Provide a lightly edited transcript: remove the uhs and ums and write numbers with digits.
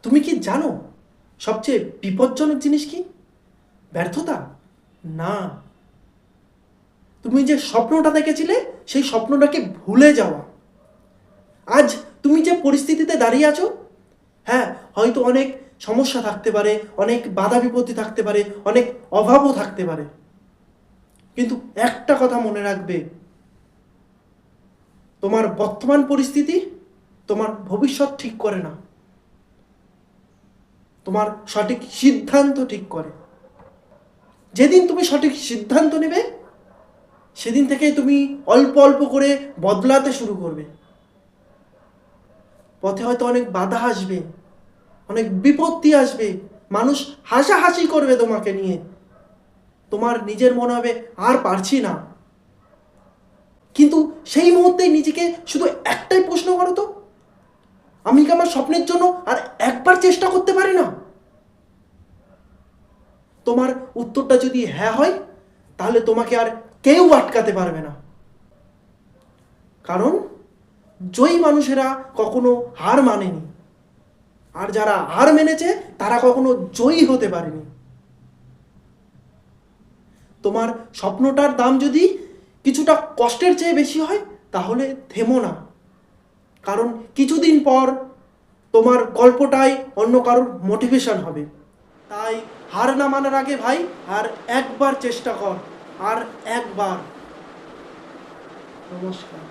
তুমি কি জানো সবচেয়ে বিপজ্জনক জিনিস কি? ব্যর্থতা না, তুমি যে স্বপ্নটা দেখেছিলে সেই স্বপ্নটাকে ভুলে যাওয়া। আজ তুমি যে পরিস্থিতিতে দাঁড়িয়ে আছো, হ্যাঁ, হয়তো অনেক সমস্যা থাকতে পারে, অনেক বাধা বিপত্তি থাকতে পারে, অনেক অভাবও থাকতে পারে, কিন্তু একটা কথা মনে রাখবে, তোমার বর্তমান পরিস্থিতি তোমার ভবিষ্যৎ ঠিক করে না, তোমার সঠিক সিদ্ধান্ত ঠিক করে। যেদিন তুমি সঠিক সিদ্ধান্ত নেবে সেদিন থেকে তুমি অল্প অল্প করে বদলাতে শুরু করবে। পথে হয়তো অনেক বাধা আসবে, অনেক বিপত্তি আসবে, মানুষ হাসাহাসি করবে তোমাকে নিয়ে, তোমার নিজের মনে হবে আর পারছি না। কিন্তু সেই মুহূর্তেই নিজেকে শুধু একটাই প্রশ্ন করো তো, আমি কি আমার স্বপ্নের জন্য আর একবার চেষ্টা করতে পারি না? তোমার উত্তরটা যদি হ্যাঁ হয়, তাহলে তোমাকে আর কেউ আটকাতে পারবে না। কারণ জয়ী মানুষেরা কখনো হার মানেনি, আর যারা হার মেনেছে তারা কখনো জয়ী হতে পারেনি। তোমার স্বপ্নটার দাম যদি কিছুটা কষ্টের চেয়ে বেশি হয়, তাহলে থেমো না, কারণ কিছুদিন পর তোমার গল্পটাই অন্য কারোর মোটিভেশন হবে। তাই হার না মানার আগে ভাই আর একবার চেষ্টা কর, আর একবার। নমস্কার।